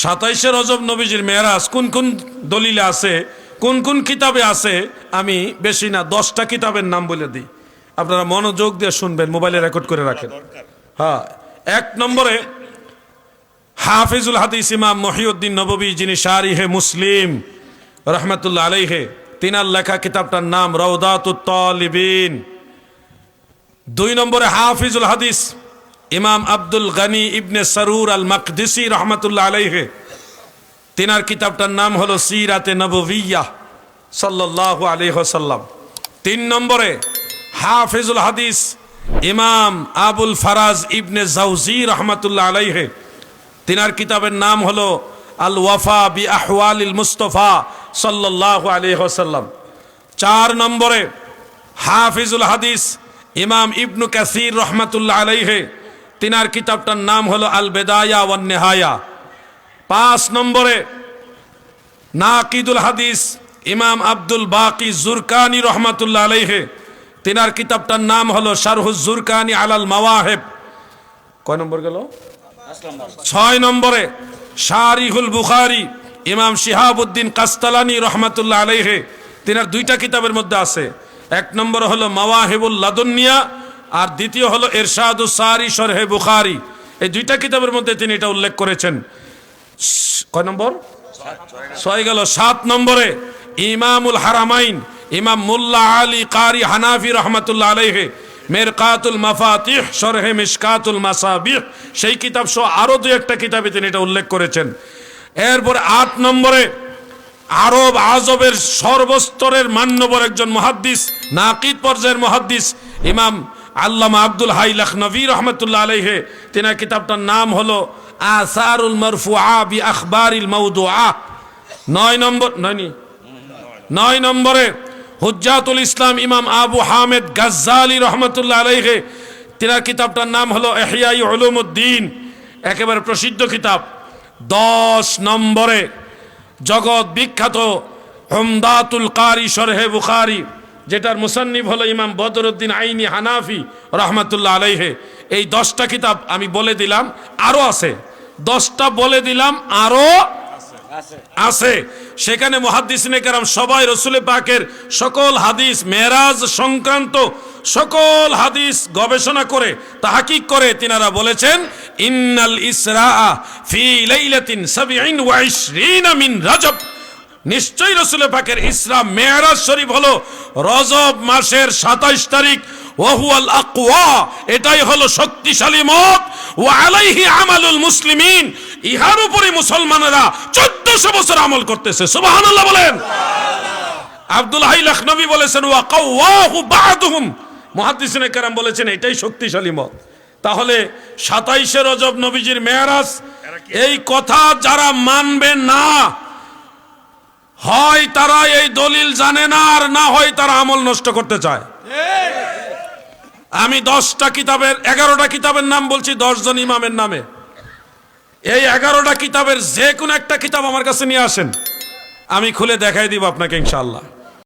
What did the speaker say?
27 রজব নবীজির মেরাজ কোন কোন দলিলে আছে, কোন কোন কিতাবে আছে, আমি বেশি না 10টা কিতাবের নাম বলে দিই, আপনারা মনোযোগ দিয়ে শুনবেন, মোবাইলে রেকর্ড করে রাখেন। হ্যাঁ, 1 নম্বরে হাফিজুল হাদিস ইমাম মহিউদ্দিন নববী, যিনি শারিহে মুসলিম রহমতুল্লাহ আলাইহে, তিনার লেখা কিতাবটার নাম রওদাতুত তালিবিন। 2 নম্বরে হাফিজুল হাদিস ইমাম আব্দুল গনি ইবনে সরুর আল মাকদিসি রহমতুল্লাহ আলাইহে, তিনার কিতাবটার নাম হলো সিরাতে নববিয়্যা সাল্লাল্লাহু আলাইহি ওয়াসাল্লাম। 3 নম্বরে হাফিজুল হাদিস ইমাম আবুল ফারাজ ইবনে জাওজি রহমতুল্লাহ আলাইহে, তিনার কিতাবের নাম হলো আল ওয়াফা বি আহওয়ালিল মুস্তাফা সাল্লাল্লাহু আলাইহি ওয়াসাল্লাম। 4 নম্বরে হাফিজুল হাদিস ইমাম ইবনু কাসির রহমতুল্লাহ আলাইহে, তিনার কিতাবটার নাম হলো আল বেদায়া ওয়ান নেহায়া। 5 নম্বরে নাকিদুল হাদিস ইমাম আব্দুল বাকি জুরকানি রহমতুল্লাহ আলাইহে, তিনার কিতাবটার নাম হলো শারহুজ জুরকানি আলাল মাওয়াহিব। কয় নম্বর গেল? 6 নম্বরে শারিহুল বুখারী ইমাম শিহাবুদ্দিন কাস্তালানি রহমতুল্লাহ আলাইহে, তিনার 2টা কিতাবের মধ্যে আছে। 1 নম্বর হলো মাওয়াহিবুল লাদুনিয়া, আর দ্বিতীয় হলো ইরশাদুস সারি শরহে বুখারী। এই 2টা কিতাবের মধ্যে তিনি এটা উল্লেখ করেছেন। কয় নম্বর? 6 গেল। 7 নম্বরে ইমামুল হারামাইন ইমাম মুল্লা আলী কারি হানাফি রহমতুল্লাহ আলাইহে, মিরকাতুল মাফাতিহ শরহে মিশকাতুল মাসাবিহ, সেই কিতাব সহ আরো 2-1টা কিতাবে তিনি এটা উল্লেখ করেছেন। এরপর 8 নম্বরে আরব আজবের সর্বস্তরের মান্যবর একজন মুহাদ্দিস, নাকিদ পর্যায়ের মুহাদ্দিস ইমাম আল্লামা আব্দুল হাই লখনভী রহমতুল্লাহ আলাইহে, তিনার কিতাবটার নাম হলো আসারুল মারফুআ বি আখবারিল মাউদুআ। 9 নম্বরে হুজ্জাতুল ইসলাম ইমাম আবু হামেদ গাজ্জালি রহমতুল্লাহ আলাইহে, তিনার কিতাবটার নাম হলো ইহয়াই উলুমুদ্দিন, একেবারে প্রসিদ্ধ কিতাব। 10 নম্বরে জগৎ বিখ্যাত উমদাতুল কারি শরহে বুখারী, যেটার মুসান্নিফ হলো ইমাম বদরুদ্দিন আইনি হানাফি রহমতুল্লাহ আলাইহে। এই 10টা কিতাব আমি বলে দিলাম, আরো আছে 10টা বলে দিলাম, আরো আছে। সেখানে মুহাদ্দিসিনে কেরাম সবাই রসুল পাকের সকল হাদিস, মেরাজ সংক্রান্ত সকল হাদিস গবেষণা করে তাহকিক করে তিনারা বলেছেন ইন্নাল ইসরা ফি লাইলাতিন 27 মিন রজব, নিশ্চয়ই রসুল পাকের ইসরা মেরাজ শরীফ হলো রজব মাসের 27 তারিখ। ওয়াহুয়াল আকওয়া, এটাই হলো শক্তিশালী মত। ওয়া আলাইহি আমালুল মুসলিমিন, ইহার উপরে মুসলমানেরা 1400 বছর আমল করতেছে। সুবহানাল্লাহ বলেন। আব্দুল হাই লখনভী বলেছেন ওয়া কাওয়াহু বা'দুহুম, মুহাদ্দিসিনে কেরাম বলেছেন এটাই শক্তিশালী মত। তাহলে 27 রজব নবীজির মেরাজ, এই কথা যারা মানবে না, হয় তারা এই দলিল জানে না, আর না হয় তারা আমল নষ্ট করতে চায়। আমি 10টা কিতাবের 11টা কিতাবের নাম বলছি 10 জন ইমামের নামে। এই 11টা কিতাবের যে কোনো একটা কিতাব আমার কাছে নিয়ে আসেন, আমি খুলে দেখাই দিব আপনাকে ইনশাআল্লাহ।